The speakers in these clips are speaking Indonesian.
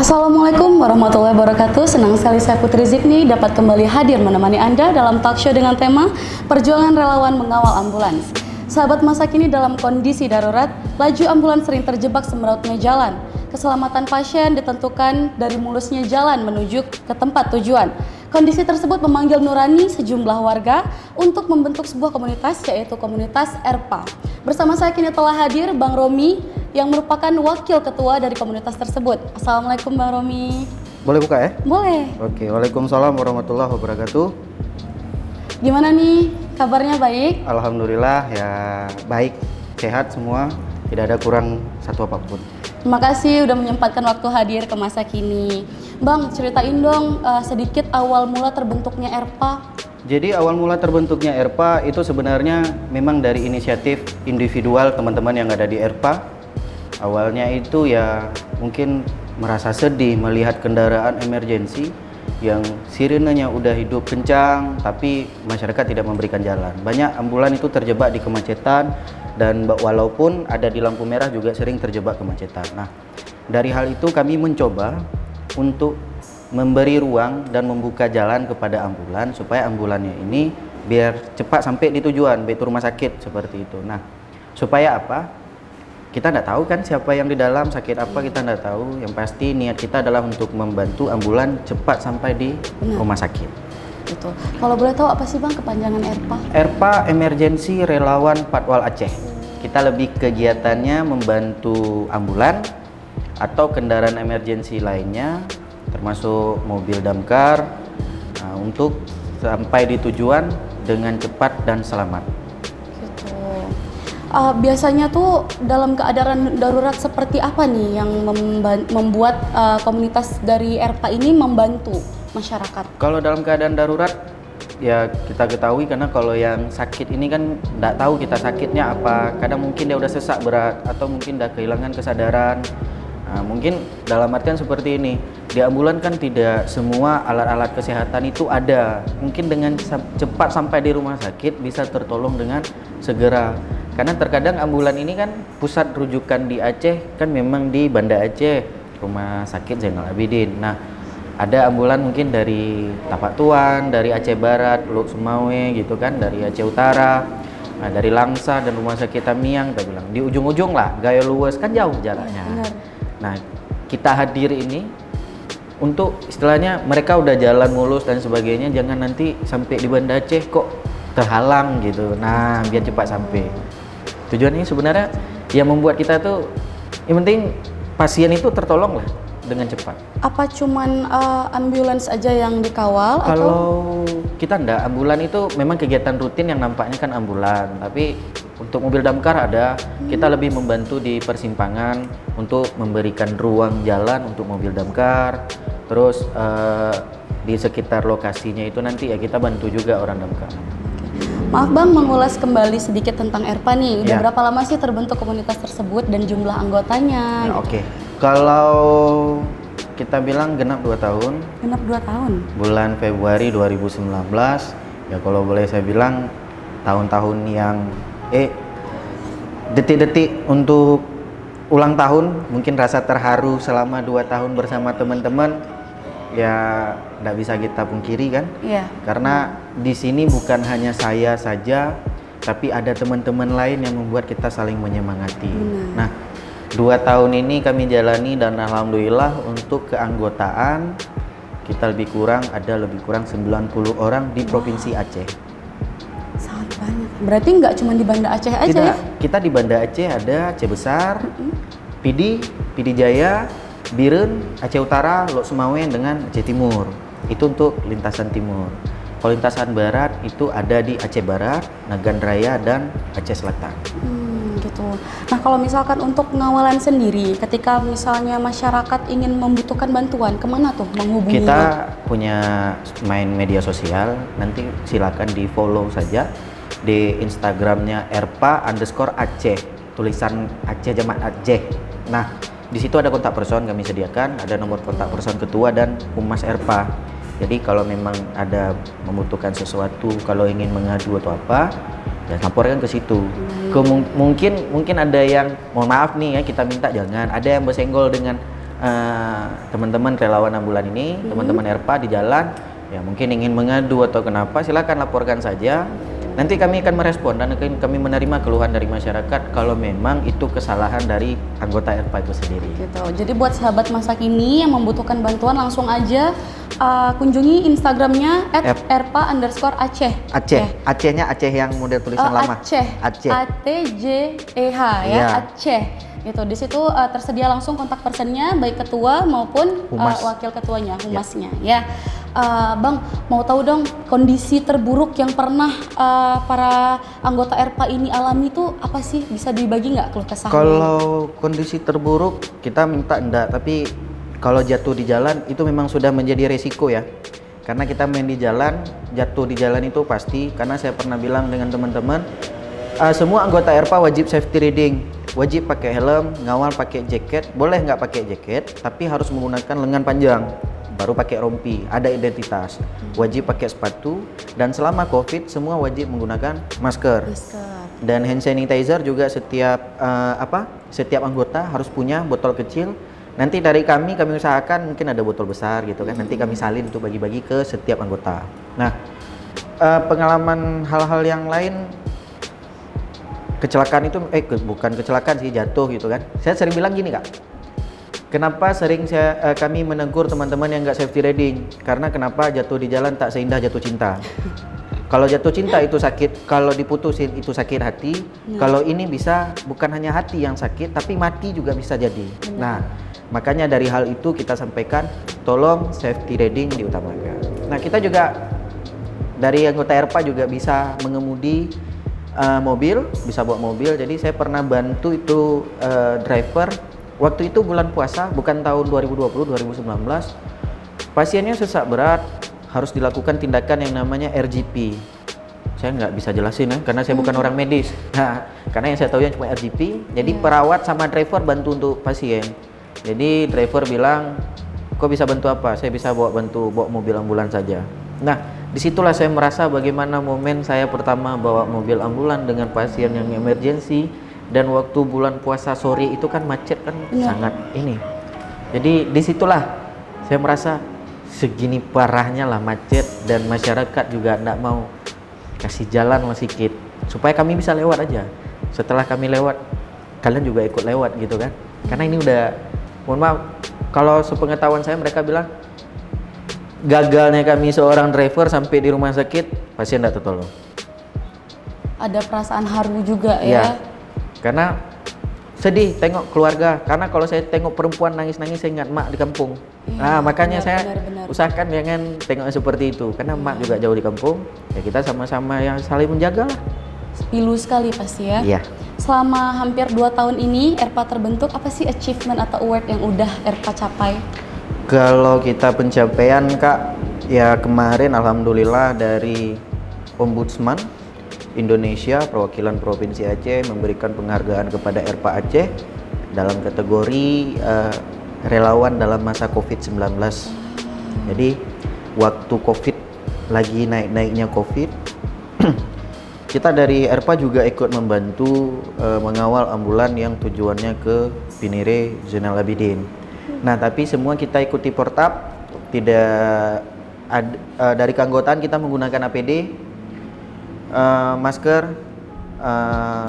Assalamualaikum warahmatullahi wabarakatuh. Senang sekali saya Putri Zikni dapat kembali hadir menemani Anda dalam talk show dengan tema Perjuangan Relawan Mengawal Ambulans. Sahabat masa kini dalam kondisi darurat, laju ambulans sering terjebak semerautnya jalan. Keselamatan pasien ditentukan dari mulusnya jalan menuju ke tempat tujuan. Kondisi tersebut memanggil nurani sejumlah warga untuk membentuk sebuah komunitas, yaitu komunitas ERPA. Bersama saya kini telah hadir Bang Romi yang merupakan wakil ketua dari komunitas tersebut. Assalamualaikum Bang Romi. Boleh buka ya? Boleh. Oke, waalaikumsalam warahmatullahi wabarakatuh. Gimana nih, kabarnya baik? Alhamdulillah ya baik, sehat semua, tidak ada kurang satu apapun. Terima kasih udah menyempatkan waktu hadir ke masa kini. Bang, ceritain dong sedikit awal mula terbentuknya ERPA. Jadi awal mula terbentuknya ERPA itu sebenarnya memang dari inisiatif individual teman-teman yang ada di ERPA. Awalnya itu ya mungkin merasa sedih melihat kendaraan emergensi yang sirenenya udah hidup kencang tapi masyarakat tidak memberikan jalan. Banyak ambulan itu terjebak di kemacetan dan walaupun ada di lampu merah juga sering terjebak kemacetan. Nah, dari hal itu kami mencoba untuk memberi ruang dan membuka jalan kepada ambulan supaya ambulannya ini biar cepat sampai di tujuan, baik itu rumah sakit seperti itu. Nah, supaya apa? Kita tidak tahu kan siapa yang di dalam, sakit apa kita tidak tahu. Yang pasti niat kita adalah untuk membantu ambulan cepat sampai di rumah sakit. Gitu. Kalau boleh tahu apa sih Bang kepanjangan ERPA? ERPA Emergency Relawan Patwal Aceh. Kita lebih kegiatannya membantu ambulan atau kendaraan emergensi lainnya, termasuk mobil damkar, untuk sampai di tujuan dengan cepat dan selamat. Biasanya tuh dalam keadaan darurat seperti apa nih yang membuat komunitas dari ERPA ini membantu masyarakat? Kalau dalam keadaan darurat ya kita ketahui, karena kalau yang sakit ini kan tidak tahu kita sakitnya apa. Kadang mungkin dia udah sesak berat atau mungkin udah kehilangan kesadaran. Mungkin dalam artian seperti ini, di ambulan kan tidak semua alat-alat kesehatan itu ada. Mungkin dengan cepat sampai di rumah sakit bisa tertolong dengan segera. Karena terkadang ambulan ini kan pusat rujukan di Aceh kan memang di Banda Aceh, Rumah Sakit Zainal Abidin. Nah, ada ambulan mungkin dari Tapak Tuan, dari Aceh Barat, Lok Sumawe gitu kan, dari Aceh Utara, dari Langsa dan Rumah Sakit Tamiang, kita bilang di ujung-ujung lah, Gaya Luwes kan jauh jalannya. Benar. Nah, kita hadir ini untuk istilahnya mereka udah jalan mulus dan sebagainya, jangan nanti sampai di Banda Aceh kok terhalang gitu. Nah, biar cepat sampai. Tujuannya sebenarnya yang membuat kita tuh yang penting pasien itu tertolong lah dengan cepat. Apa cuman ambulans aja yang dikawal? Kalau atau kita enggak, ambulan itu memang kegiatan rutin yang nampaknya kan ambulan, tapi untuk mobil damkar ada, kita lebih membantu di persimpangan untuk memberikan ruang jalan untuk mobil damkar. Terus di sekitar lokasinya itu nanti ya kita bantu juga orang damkar. Maaf Bang, mengulas kembali sedikit tentang ERPA nih. Udah Ya. berapa lama sih terbentuk komunitas tersebut dan jumlah anggotanya? Nah, Oke. Kalau kita bilang genap 2 tahun. Genap 2 tahun. Bulan Februari 2019. Ya kalau boleh saya bilang tahun-tahun yang detik-detik untuk ulang tahun, mungkin rasa terharu selama 2 tahun bersama teman-teman. Ya tidak bisa kita pungkiri kan, karena di sini bukan hanya saya saja, tapi ada teman-teman lain yang membuat kita saling menyemangati. Nah, 2 tahun ini kami jalani dan alhamdulillah untuk keanggotaan kita lebih kurang 90 orang di Provinsi Aceh. Sangat banyak. Berarti nggak cuma di Banda Aceh aja? Tidak, ya? kita di Banda Aceh ada Aceh Besar, Pidi Jaya, Biren, Aceh Utara, Lok Sumawe dengan Aceh Timur. Itu untuk lintasan timur. Kalau lintasan barat itu ada di Aceh Barat, Nagan Raya dan Aceh Selatan. Gitu. Nah, kalau misalkan untuk pengawalan sendiri, ketika misalnya masyarakat ingin membutuhkan bantuan, kemana tuh menghubungi? Kita punya main media sosial, nanti silakan di follow saja di Instagramnya ERPA_Aceh, tulisan Aceh Jamat Aceh. Nah, di situ ada kontak person kami sediakan, ada nomor kontak person ketua dan humas ERPA. Jadi kalau memang ada membutuhkan sesuatu, kalau ingin mengadu atau apa, ya laporkan ke situ. Mungkin ada yang mohon maaf nih ya, kita minta jangan ada yang bersenggol dengan teman-teman relawan ambulan ini, teman-teman ERPA di jalan, ya mungkin ingin mengadu atau kenapa, silakan laporkan saja. Nanti kami akan merespon dan kami menerima keluhan dari masyarakat kalau memang itu kesalahan dari anggota ERPA itu sendiri. Gitu. Jadi buat sahabat masa kini yang membutuhkan bantuan langsung aja kunjungi Instagramnya @erpa_aceh. Aceh, Acehnya Aceh yang model tulisan lama. Aceh. Aceh. ATJEH ya, Iya. Aceh. Gitu. Di situ tersedia langsung kontak personnya, baik ketua maupun wakil ketuanya, humasnya ya. Bang, mau tahu dong kondisi terburuk yang pernah para anggota ERPA ini alami itu apa sih? Bisa dibagi nggak keluh kesahnya? Kalau kondisi terburuk kita minta enggak, tapi kalau jatuh di jalan itu memang sudah menjadi resiko ya. Karena kita main di jalan, jatuh di jalan itu pasti. Karena saya pernah bilang dengan teman-teman, semua anggota ERPA wajib safety riding, wajib pakai helm, ngawal pakai jaket. Boleh nggak pakai jaket, tapi harus menggunakan lengan panjang. Baru pakai rompi, ada identitas, wajib pakai sepatu, dan selama COVID semua wajib menggunakan masker. Dan hand sanitizer juga setiap setiap anggota harus punya botol kecil. Nanti dari kami usahakan mungkin ada botol besar gitu kan. Nanti kami salin untuk bagi-bagi ke setiap anggota. Nah, pengalaman hal-hal yang lain, kecelakaan itu bukan kecelakaan sih, jatuh gitu kan. Saya sering bilang gini Kak. Kenapa sering kami menegur teman-teman yang nggak safety riding? Karena kenapa jatuh di jalan tak seindah jatuh cinta. Kalau jatuh cinta itu sakit, kalau diputusin itu sakit hati. Kalau ini bisa bukan hanya hati yang sakit, tapi mati juga bisa jadi. Nah, makanya dari hal itu kita sampaikan, tolong safety riding diutamakan. Nah, kita juga dari anggota ERPA juga bisa mengemudi mobil, bisa bawa mobil. Jadi saya pernah bantu itu driver. Waktu itu bulan puasa, bukan tahun 2020, 2019. Pasiennya sesak berat, harus dilakukan tindakan yang namanya RGP. Saya nggak bisa jelasin ya, karena saya bukan orang medis. Nah, karena yang saya tahu yang cuma RGP. Jadi perawat sama driver bantu untuk pasien. Jadi driver bilang, kok bisa bantu apa? Saya bisa bawa mobil ambulans saja. Nah, disitulah saya merasa bagaimana momen saya pertama bawa mobil ambulans dengan pasien yang emergensi. Dan waktu bulan puasa sore itu kan macet kan sangat ini. Jadi disitulah saya merasa segini parahnya lah macet, dan masyarakat juga tidak mau kasih jalan lah sedikit supaya kami bisa lewat aja. Setelah kami lewat, kalian juga ikut lewat gitu kan. Karena ini udah, mohon maaf, kalau sepengetahuan saya mereka bilang gagalnya kami seorang driver sampai di rumah sakit, pasien tidak tertolong. Ada perasaan haru juga ya. Karena sedih tengok keluarga, karena kalau saya tengok perempuan nangis-nangis saya ingat mak di kampung. Nah, makanya saya usahakan jangan tengok seperti itu, karena mak juga jauh di kampung. Ya kita sama-sama yang saling menjaga lah. Pilu sekali pasti ya. Iya. Selama hampir 2 tahun ini ERPA terbentuk, apa sih achievement atau award yang udah ERPA capai? Kalau kita pencapaian Kak, ya kemarin alhamdulillah dari Ombudsman Indonesia perwakilan Provinsi Aceh memberikan penghargaan kepada ERPA Aceh dalam kategori relawan dalam masa COVID-19. Jadi waktu COVID lagi naik-naiknya COVID, kita dari ERPA juga ikut membantu mengawal ambulan yang tujuannya ke Pinire Zainal Abidin. Nah, tapi semua kita ikuti protap, tidak dari keanggotaan kita menggunakan APD, masker,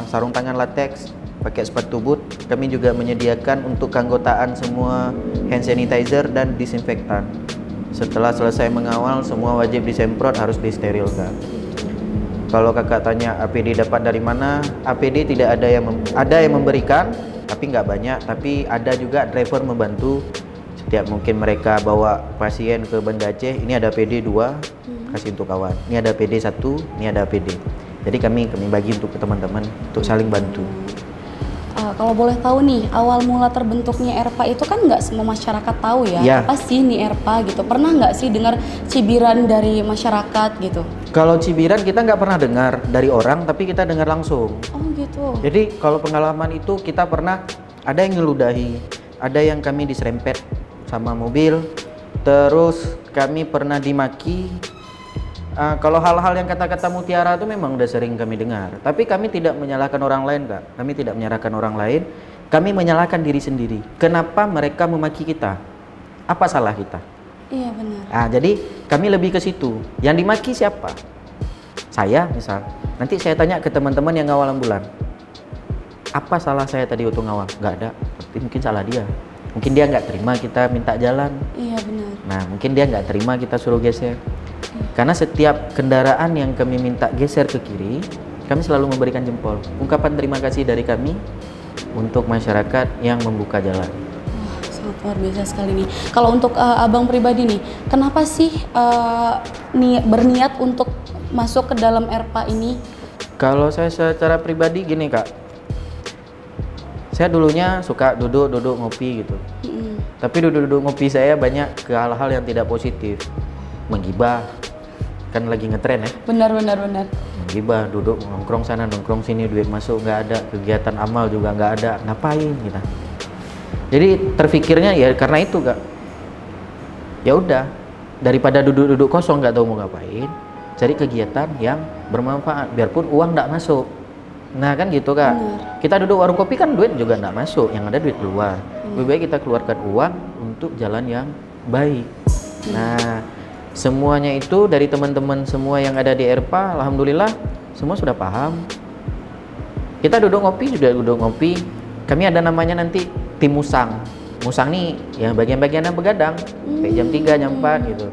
sarung tangan latex, pakai sepatu boot. Kami juga menyediakan untuk keanggotaan semua hand sanitizer dan disinfektan. Setelah selesai mengawal, semua wajib disemprot, harus disterilkan. Kalau kakak tanya APD dapat dari mana, APD tidak ada yang memberikan, tapi nggak banyak. Tapi ada juga driver membantu. Setiap mungkin mereka bawa pasien ke Banda Aceh, ini ada APD 2, kasih untuk kawan. Ini ada APD 1, ini ada APD. Jadi kami bagi untuk ke teman-teman untuk saling bantu. Kalau boleh tahu nih, awal mula terbentuknya ERPA itu kan nggak semua masyarakat tahu ya. Apa sih nih ERPA gitu? Pernah nggak sih dengar cibiran dari masyarakat gitu? Kalau cibiran kita nggak pernah dengar dari orang, tapi kita dengar langsung. Oh gitu. Jadi kalau pengalaman itu kita pernah ada yang ngeludahi, ada yang kami diserempet sama mobil, terus kami pernah dimaki. Kalau hal-hal yang kata-kata mutiara itu memang udah sering kami dengar, tapi kami tidak menyalahkan orang lain Kak. Kami tidak menyalahkan orang lain, kami menyalahkan diri sendiri. Kenapa mereka memaki kita? Apa salah kita? Iya benar. Nah, jadi kami lebih ke situ. Yang dimaki siapa? Saya misal. Nanti saya tanya ke teman-teman yang ngawal ambulan. Apa salah saya tadi waktu ngawal? Nggak ada. Tapi mungkin salah dia. Mungkin dia nggak terima kita minta jalan. Iya benar. Nah, mungkin dia nggak terima kita suruh geser. Karena setiap kendaraan yang kami minta geser ke kiri, kami selalu memberikan jempol. Ungkapan terima kasih dari kami untuk masyarakat yang membuka jalan. Wah, sangat luar biasa sekali nih. Kalau untuk abang pribadi nih, kenapa sih berniat untuk masuk ke dalam ERPA ini? Kalau saya secara pribadi gini kak, saya dulunya suka duduk ngopi gitu. Tapi duduk ngopi saya banyak ke hal-hal yang tidak positif. Menggibah, kan lagi ngetren ya. Benar. Menggibah, duduk nongkrong sana nongkrong sini, duit masuk nggak ada, kegiatan amal juga nggak ada, ngapain kita? Jadi terfikirnya ya karena itu kak. Ya udah, daripada duduk kosong nggak tahu mau ngapain, cari kegiatan yang bermanfaat, biarpun uang nggak masuk. Nah kan gitu kak. Kita duduk warung kopi kan duit juga nggak masuk, yang ada duit keluar. Lebih baik kita keluarkan uang untuk jalan yang baik. Nah, semuanya itu dari teman-teman semua yang ada di ERPA, alhamdulillah semua sudah paham. Kita duduk ngopi juga duduk ngopi. Kami ada namanya nanti tim musang. Musang nih yang bagian-bagian yang begadang, sampai jam 3, jam 4 gitu.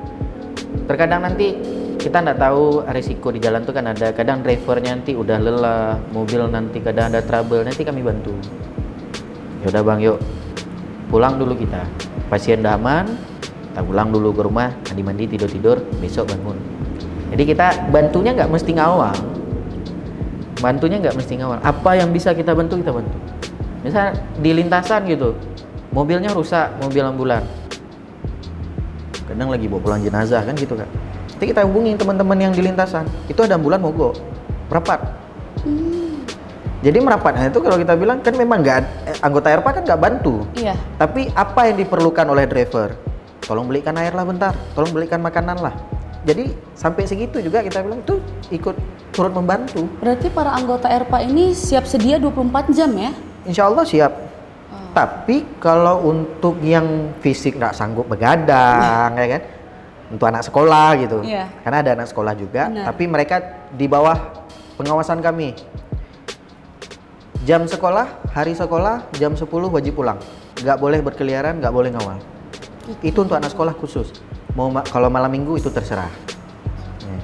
Terkadang nanti kita nggak tahu resiko di jalan tuh kan ada. Kadang drivernya nanti udah lelah, mobil nanti kadang ada trouble, nanti kami bantu. Ya udah bang, yuk pulang dulu kita. Pasien udah aman, kita pulang dulu ke rumah, mandi tidur, besok bangun. Jadi kita bantunya nggak mesti ngawal. Apa yang bisa kita bantu, kita bantu. Misal di lintasan gitu, mobilnya rusak, mobil ambulan. Kadang lagi bawa pulang jenazah kan gitu kan. Nanti kita hubungin teman-teman yang di lintasan. Itu ada ambulan mogok, merapat. Jadi merapatnya itu kalau kita bilang kan memang anggota ERPA kan nggak bantu. Iya. Tapi apa yang diperlukan oleh driver? Tolong belikan air lah bentar, tolong belikan makanan lah. Jadi sampai segitu juga kita bilang itu ikut turut membantu. Berarti para anggota ERPA ini siap sedia 24 jam ya? Insya Allah siap. Tapi kalau untuk yang fisik nggak sanggup begadang, ya kan? Untuk anak sekolah gitu. Iya. Karena ada anak sekolah juga, Benar. tapi mereka di bawah pengawasan kami. Jam sekolah, hari sekolah, jam 10 wajib pulang. Nggak boleh berkeliaran, nggak boleh ngawal. Itu untuk anak sekolah khusus. Kalau malam minggu itu terserah.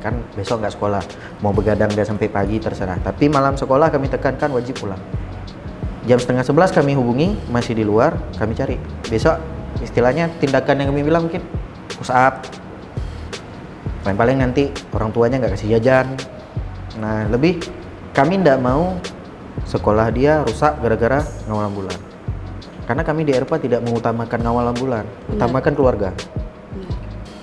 Kan besok nggak sekolah. Mau begadang dia sampai pagi terserah. Tapi malam sekolah kami tekankan wajib pulang. Jam 10:30 kami hubungi, masih di luar, kami cari. Besok istilahnya tindakan yang kami bilang mungkin push up. Paling nanti orang tuanya nggak kasih jajan. Nah lebih kami nggak mau sekolah dia rusak gara-gara ngawal ambulan. Karena kami di ERPA tidak mengutamakan ngawal ambulan, utamakan keluarga.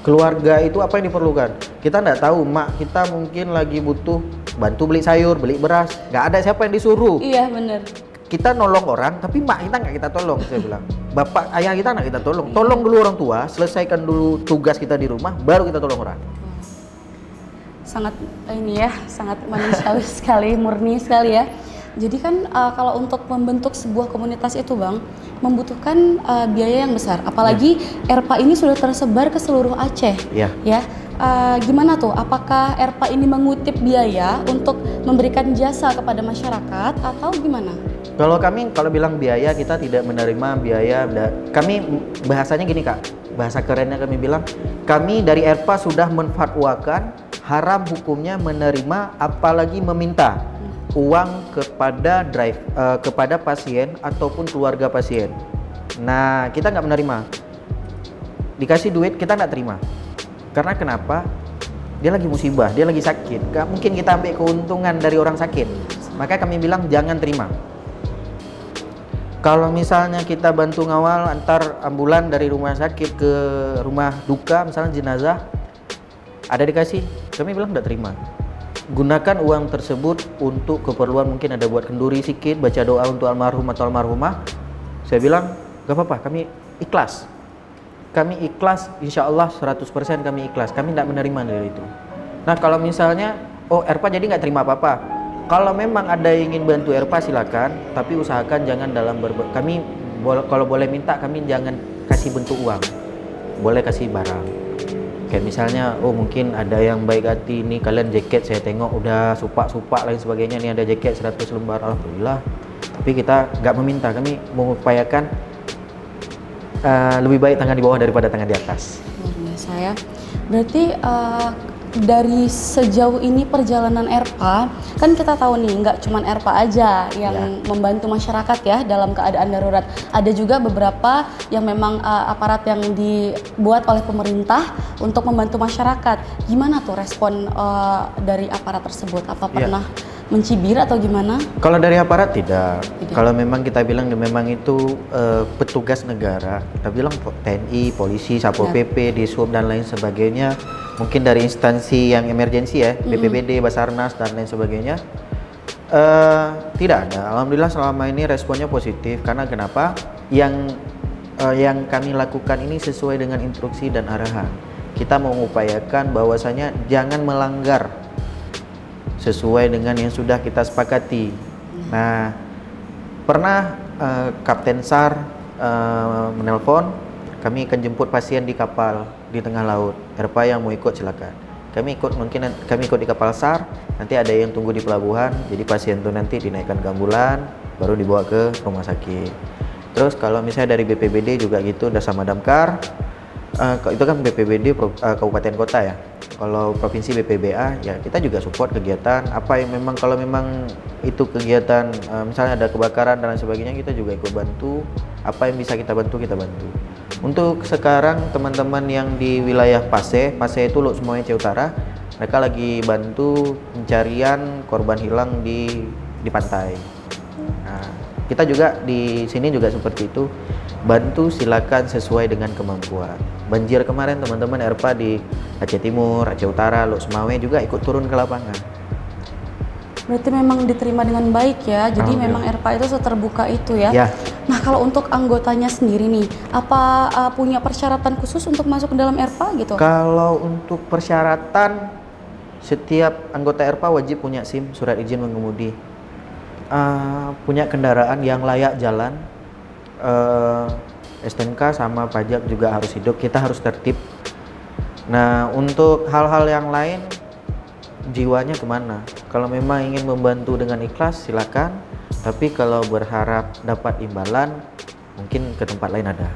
Keluarga itu apa yang diperlukan? Kita nggak tahu, mak kita mungkin lagi butuh bantu beli sayur, beli beras. Nggak ada siapa yang disuruh. Iya benar. Kita nolong orang, tapi mak kita nggak kita tolong, saya bilang. Bapak, ayah kita nggak kita tolong. Tolong dulu orang tua, selesaikan dulu tugas kita di rumah, baru kita tolong orang. Sangat ini ya, sangat manusiawi sekali, murni sekali ya. Jadi kan kalau untuk membentuk sebuah komunitas itu bang, membutuhkan biaya yang besar. Apalagi ERPA ini sudah tersebar ke seluruh Aceh. Iya. Ya, gimana tuh? Apakah ERPA ini mengutip biaya untuk memberikan jasa kepada masyarakat atau gimana? Kalau kami, kalau bilang biaya, kita tidak menerima biaya. Kami bahasanya gini kak, bahasa kerennya kami bilang, kami dari ERPA sudah menfatwakan haram hukumnya menerima apalagi meminta uang kepada pasien ataupun keluarga pasien. Nah kita nggak menerima. Dikasih duit kita nggak terima. Karena kenapa? Dia lagi musibah, dia lagi sakit. Gak mungkin kita ambil keuntungan dari orang sakit. Maka kami bilang jangan terima. Kalau misalnya kita bantu ngawal antar ambulan dari rumah sakit ke rumah duka, misalnya jenazah, ada dikasih, kami bilang tidak terima. Gunakan uang tersebut untuk keperluan, mungkin ada buat kenduri sedikit, baca doa untuk almarhum atau almarhumah. Saya bilang, gak apa-apa, kami ikhlas. Kami ikhlas, insya Allah 100% kami ikhlas. Kami tidak menerima dari itu. Nah kalau misalnya, oh ERPA jadi nggak terima apa-apa. Kalau memang ada yang ingin bantu ERPA silakan, tapi usahakan jangan dalam kalau boleh minta kami jangan kasih bentuk uang, boleh kasih barang. Kayak misalnya, oh mungkin ada yang baik hati, nih kalian jaket saya tengok udah supak lain sebagainya, nih ada jaket 100 lembar, alhamdulillah. Tapi kita nggak meminta, kami mengupayakan lebih baik tangan di bawah daripada tangan di atas. Luar biasa ya. Berarti dari sejauh ini perjalanan ERPA, kan kita tahu nih nggak cuman ERPA aja yang membantu masyarakat ya dalam keadaan darurat. Ada juga beberapa yang memang aparat yang dibuat oleh pemerintah untuk membantu masyarakat. Gimana tuh respon dari aparat tersebut? Apa pernah mencibir atau gimana? Kalau dari aparat tidak. Kalau memang kita bilang memang itu petugas negara, kita bilang TNI, polisi, Satpol PP, Dishub dan lain sebagainya. Mungkin dari instansi yang emergensi ya, BPBD, Basarnas dan lain sebagainya. Tidak ada. Alhamdulillah selama ini responnya positif. Karena kenapa? Yang kami lakukan ini sesuai dengan instruksi dan arahan. Kita mengupayakan bahwasanya jangan melanggar sesuai dengan yang sudah kita sepakati. Nah, pernah Kapten SAR menelpon, kami akan jemput pasien di kapal di tengah laut. ERPA yang mau ikut silakan. Kami ikut di kapal SAR, nanti ada yang tunggu di pelabuhan, jadi pasien itu nanti dinaikkan ke ambulan, baru dibawa ke rumah sakit. Terus kalau misalnya dari BPBD juga gitu, udah sama damkar, itu kan BPBD kabupaten kota ya. Kalau provinsi BPBA ya kita juga support kegiatan apa yang memang, kalau memang itu kegiatan misalnya ada kebakaran dan lain sebagainya, kita juga ikut bantu. Apa yang bisa kita bantu, kita bantu. Untuk sekarang teman-teman yang di wilayah Pase itu Lok Sumawe Aceh Utara, mereka lagi bantu pencarian korban hilang di pantai. Nah, kita juga di sini juga seperti itu, bantu silakan sesuai dengan kemampuan. Banjir kemarin teman-teman ERPA di Aceh Timur, Aceh Utara, Lok Sumawe juga ikut turun ke lapangan. Berarti memang diterima dengan baik ya, jadi memang ERPA itu seterbuka itu ya. Nah kalau untuk anggotanya sendiri nih, apa punya persyaratan khusus untuk masuk ke dalam ERPA gitu? Kalau untuk persyaratan, setiap anggota ERPA wajib punya SIM, surat izin mengemudi, punya kendaraan yang layak jalan, STNK sama pajak juga harus hidup, kita harus tertib. Nah untuk hal-hal yang lain, jiwanya kemana? Kalau memang ingin membantu dengan ikhlas silakan, tapi kalau berharap dapat imbalan mungkin ke tempat lain ada.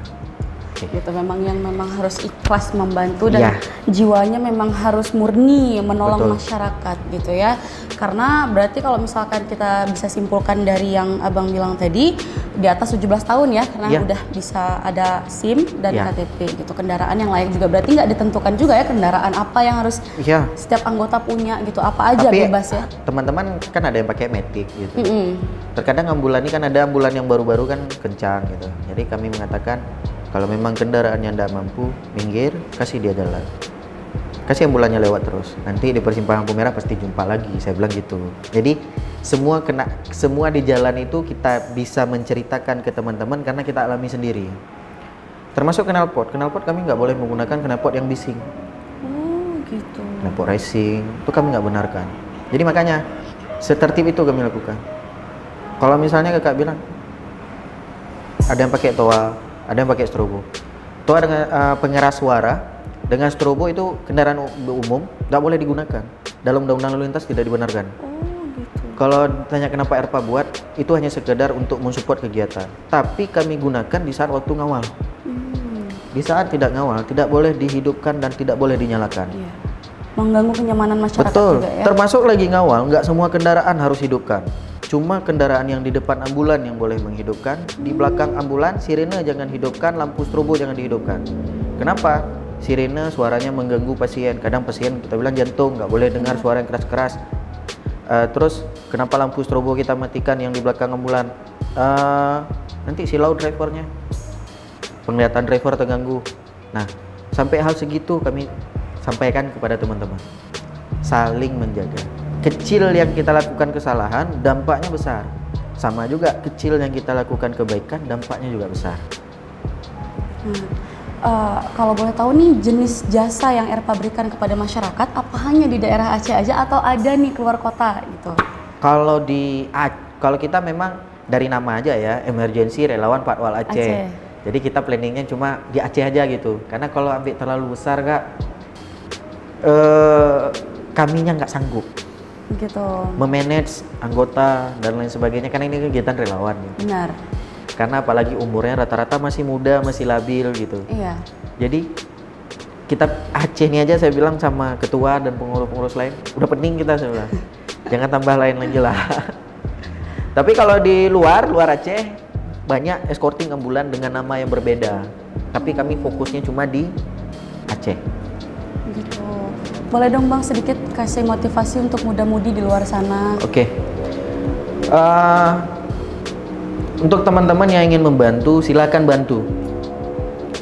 Gitu, memang harus ikhlas membantu dan jiwanya memang harus murni menolong masyarakat gitu ya. Karena berarti kalau misalkan kita bisa simpulkan dari yang Abang bilang tadi, di atas 17 tahun ya, karena udah bisa ada SIM dan KTP gitu. Kendaraan yang layak juga, berarti nggak ditentukan juga ya kendaraan apa yang harus setiap anggota punya gitu, apa aja. Tapi, bebas ya. Teman-teman kan ada yang pakai Matic gitu. Terkadang ambulan ini kan ada ambulan yang baru-baru kan kencang gitu. Jadi kami mengatakan kalau memang kendaraannya tidak mampu, minggir, kasih dia jalan. Kasih ambulannya lewat terus. Nanti di persimpangan lampu merah pasti jumpa lagi, saya bilang gitu. Jadi semua di jalan itu kita bisa menceritakan ke teman-teman karena kita alami sendiri. Termasuk knalpot. Knalpot kami nggak boleh menggunakan knalpot yang bising. Oh gitu. Knalpot racing itu kami nggak benarkan. Jadi makanya setertib itu kami lakukan. Kalau misalnya kakak bilang ada yang pakai toa, ada yang pakai strobo. Toa dengan pengeras suara, dengan strobo itu kendaraan umum nggak boleh digunakan. Dalam undang-undang lalu lintas tidak dibenarkan. Kalau tanya kenapa ERPA buat, itu hanya sekedar untuk mensupport kegiatan. Tapi kami gunakan di saat waktu ngawal. Di saat tidak ngawal, tidak boleh dihidupkan dan tidak boleh dinyalakan. Mengganggu kenyamanan masyarakat. Betul, juga ya. Termasuk lagi ngawal, nggak semua kendaraan harus hidupkan. Cuma kendaraan yang di depan ambulan yang boleh menghidupkan. Di belakang ambulan, sirene jangan hidupkan, lampu strobo jangan dihidupkan. Kenapa? Sirene suaranya mengganggu pasien. Kadang pasien kita bilang jantung, nggak boleh dengar suara yang keras-keras. Terus kenapa lampu strobo kita matikan yang di belakang ambulan? Nanti silau drivernya, penglihatan driver terganggu. Nah, sampai hal segitu kami sampaikan kepada teman-teman, saling menjaga. Kecil yang kita lakukan kesalahan, dampaknya besar. Sama juga kecil yang kita lakukan kebaikan, dampaknya juga besar. Kalau boleh tahu nih, jenis jasa yang ERPA berikan kepada masyarakat apa hanya di daerah Aceh aja atau ada nih keluar kota gitu? Kalau kita memang dari nama aja ya, emergency relawan Patwal Aceh. Jadi kita planningnya cuma di Aceh aja gitu. Karena kalau ambil terlalu besar Kak, kaminya nggak sanggup gitu memanage anggota dan lain sebagainya, karena ini kegiatan relawan gitu. Benar. Karena apalagi umurnya rata-rata masih muda, masih labil gitu. Iya. Jadi kita Aceh ini aja saya bilang sama ketua dan pengurus-pengurus lain, udah pening kita, saya bilang. Jangan tambah lain lagi lah. Tapi kalau di luar Aceh banyak escorting ambulan dengan nama yang berbeda. Tapi kami fokusnya cuma di Aceh. Gitu. Boleh dong Bang sedikit kasih motivasi untuk muda-mudi di luar sana. Oke. Untuk teman-teman yang ingin membantu, silakan bantu.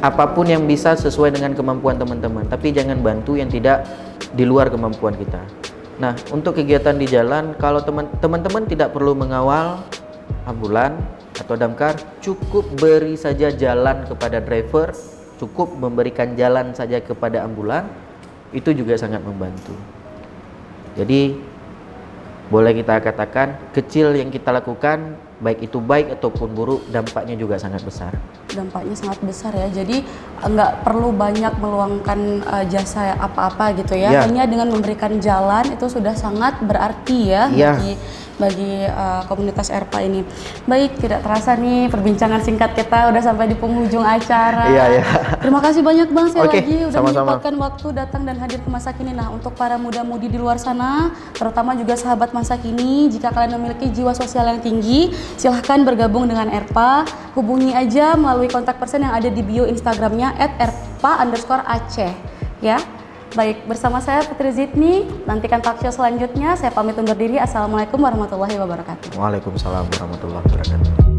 Apapun yang bisa sesuai dengan kemampuan teman-teman. Tapi jangan bantu yang tidak di luar kemampuan kita. Nah, untuk kegiatan di jalan, kalau teman-teman tidak perlu mengawal ambulan atau damkar, cukup beri saja jalan kepada driver, cukup memberikan jalan saja kepada ambulan, itu juga sangat membantu. Jadi boleh kita katakan kecil yang kita lakukan, baik itu baik ataupun buruk, dampaknya juga sangat besar. Dampaknya sangat besar ya. Jadi nggak perlu banyak meluangkan jasa apa-apa gitu ya. Hanya dengan memberikan jalan itu sudah sangat berarti ya bagi komunitas ERPA ini. Baik, tidak terasa nih perbincangan singkat kita udah sampai di penghujung acara. Terima kasih banyak Bang sekali lagi udah menyempatkan waktu datang dan hadir ke Masa Kini. Nah, untuk para muda-mudi di luar sana, terutama juga sahabat Masa Kini, jika kalian memiliki jiwa sosial yang tinggi, silahkan bergabung dengan ERPA. Hubungi aja melalui kontak person yang ada di bio Instagramnya @erpa_aceh ya. Baik, bersama saya Putri Zidni, nantikan talkshow selanjutnya. Saya pamit undur diri. Assalamualaikum warahmatullahi wabarakatuh. Waalaikumsalam warahmatullahi wabarakatuh.